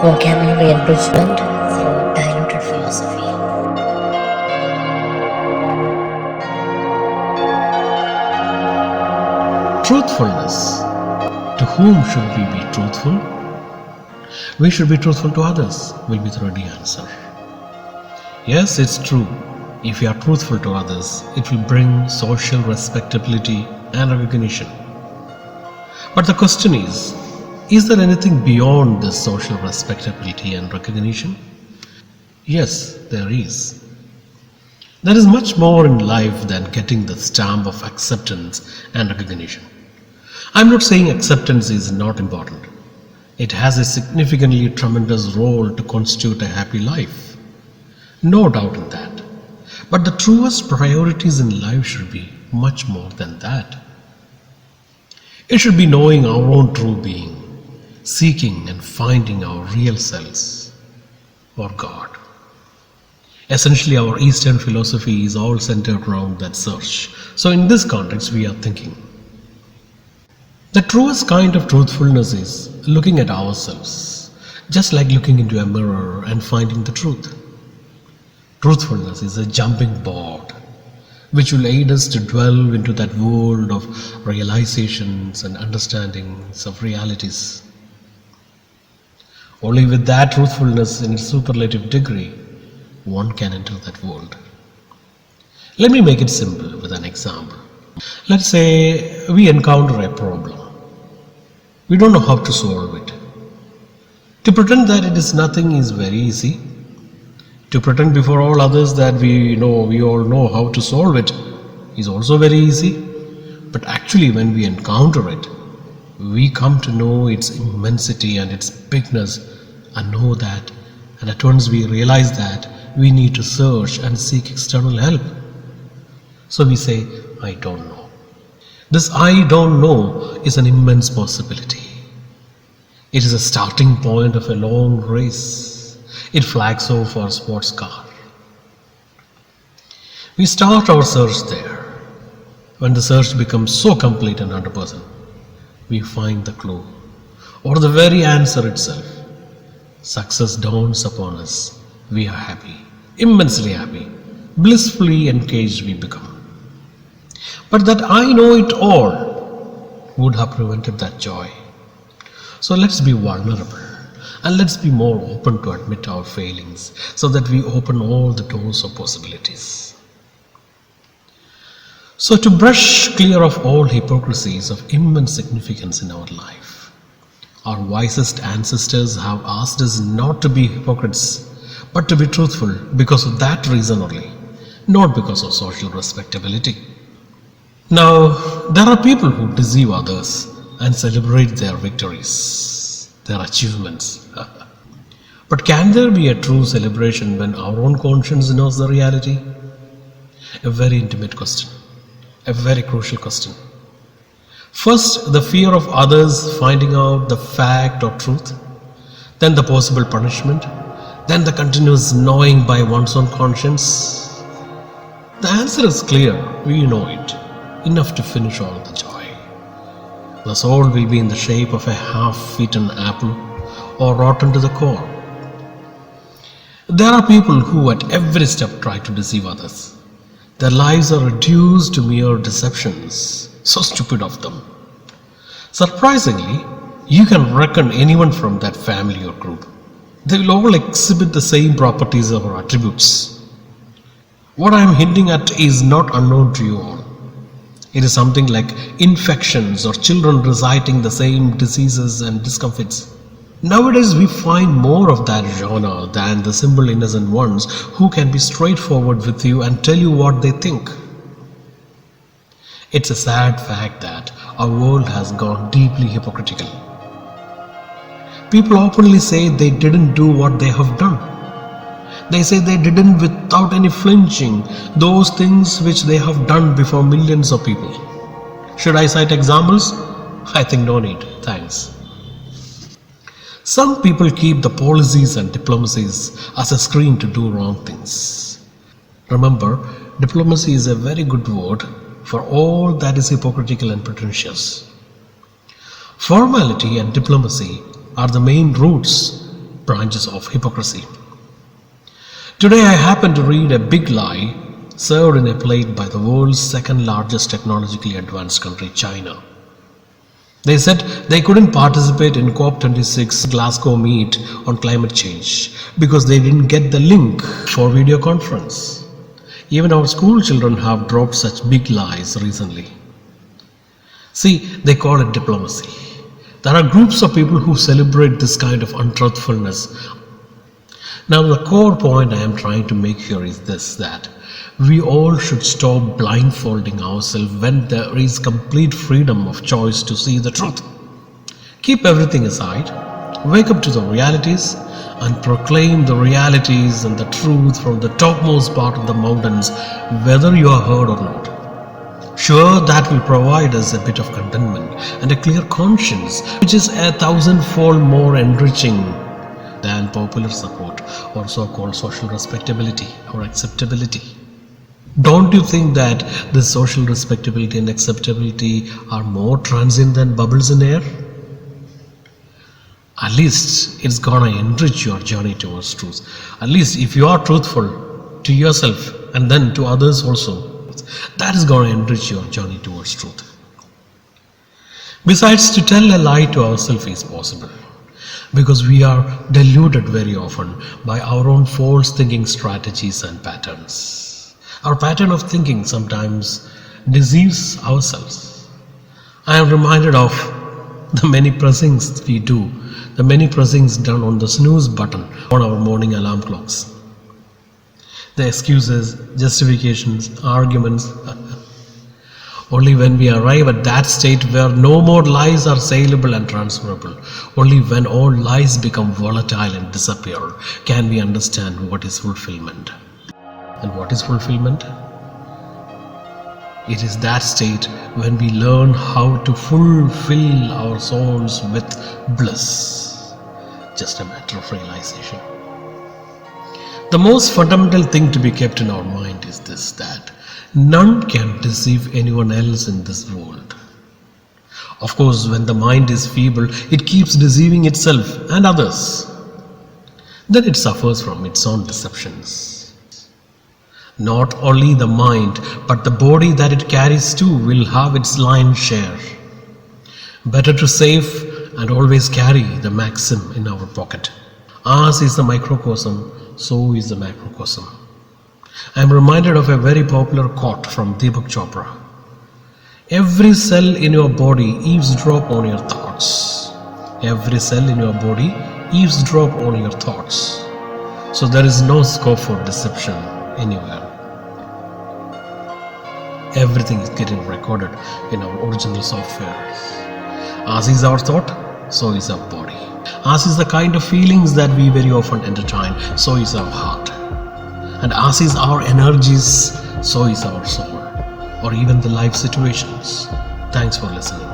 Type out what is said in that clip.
vocabulary enrichment through diluted philosophy. Truthfulness. To whom should we be truthful? We should be truthful to others, will be the ready answer. Yes, it's true. If we are truthful to others, it will bring social respectability and recognition. But the question is there anything beyond this social respectability and recognition? Yes, there is. There is much more in life than getting the stamp of acceptance and recognition. I'm not saying acceptance is not important. It has a significantly tremendous role to constitute a happy life. No doubt in that. But the truest priorities in life should be much more than that. It should be knowing our own true being, seeking and finding our real selves, or God. Essentially, our Eastern philosophy is all centered around that search. So in this context, we are thinking, the truest kind of truthfulness is looking at ourselves, just like looking into a mirror and finding the truth. Truthfulness is a jumping board which will aid us to dwell into that world of realizations and understandings of realities. Only with that truthfulness in its superlative degree, one can enter that world. Let me make it simple with an example. Let's say we encounter a problem. We don't know how to solve it. To pretend that it is nothing is very easy. To pretend before all others that we all know how to solve it is also very easy. But actually when we encounter it, we come to know its immensity and its bigness and know that, and at once we realize that we need to search and seek external help. So we say, I don't know. This I don't know is an immense possibility. It is a starting point of a long race. It flags off our sports car. We start our search there. When the search becomes so complete and 100%, we find the clue or the very answer itself. Success dawns upon us. We are happy, immensely happy, blissfully engaged we become. But that I know it all would have prevented that joy. So let's be vulnerable and let's be more open to admit our failings so that we open all the doors of possibilities. So to brush clear of all hypocrisies of immense significance in our life, our wisest ancestors have asked us not to be hypocrites but to be truthful because of that reason only, not because of social respectability. Now, there are people who deceive others and celebrate their victories, their achievements. But can there be a true celebration when our own conscience knows the reality? A very intimate question, a very crucial question. First, the fear of others finding out the fact or truth, then the possible punishment, then the continuous gnawing by one's own conscience. The answer is clear, we know it, enough to finish all the joy. The soul will be in the shape of a half-eaten apple or rotten to the core. There are people who at every step try to deceive others. Their lives are reduced to mere deceptions. So stupid of them. Surprisingly, you can reckon anyone from that family or group. They will all exhibit the same properties or attributes. What I am hinting at is not unknown to you all. It is something like infections or children reciting the same diseases and discomforts. Nowadays we find more of that genre than the simple innocent ones who can be straightforward with you and tell you what they think. It's a sad fact that our world has gone deeply hypocritical. People openly say they didn't do what they have done. They say they didn't without any flinching those things which they have done before millions of people. Should I cite examples? I think no need, thanks. Some people keep the policies and diplomacies as a screen to do wrong things. Remember, diplomacy is a very good word for all that is hypocritical and pretentious. Formality and diplomacy are the main roots branches of hypocrisy. Today I happened to read a big lie served in a plate by the world's second largest technologically advanced country, China. They said they couldn't participate in COP26 Glasgow meet on climate change because they didn't get the link for video conference. Even our school children have dropped such big lies recently. See, they call it diplomacy. There are groups of people who celebrate this kind of untruthfulness. Now the core point I am trying to make here is this, that we all should stop blindfolding ourselves when there is complete freedom of choice to see the truth. Keep everything aside, wake up to the realities and proclaim the realities and the truth from the topmost part of the mountains, whether you are heard or not. Sure, that will provide us a bit of contentment and a clear conscience, which is 1,000-fold more enriching than popular support or so-called social respectability or acceptability. Don't you think that this social respectability and acceptability are more transient than bubbles in air? At least it's gonna enrich your journey towards truth. At least if you are truthful to yourself and then to others also, that is gonna enrich your journey towards truth. Besides, to tell a lie to ourselves is possible, because we are deluded very often by our own false thinking strategies and patterns. Our pattern of thinking sometimes deceives ourselves. I am reminded of the many pressings we do, the many pressings done on the snooze button on our morning alarm clocks. The excuses, justifications, arguments. Only when we arrive at that state where no more lies are saleable and transferable, only when all lies become volatile and disappear, can we understand what is fulfillment. And what is fulfillment? It is that state when we learn how to fulfill our souls with bliss. Just a matter of realization. The most fundamental thing to be kept in our mind is this, that none can deceive anyone else in this world. Of course, when the mind is feeble, it keeps deceiving itself and others. Then it suffers from its own deceptions. Not only the mind, but the body that it carries too will have its lion's share. Better to save and always carry the maxim in our pocket. Ours is the microcosm, so is the macrocosm. I am reminded of a very popular quote from Deepak Chopra. Every cell in your body eavesdrop on your thoughts. Every cell in your body eavesdrop on your thoughts. So there is no scope for deception anywhere. Everything is getting recorded in our original software. As is our thought, so is our body. As is the kind of feelings that we very often entertain, so is our heart. And as is our energies, so is our soul, or even the life situations. Thanks for listening.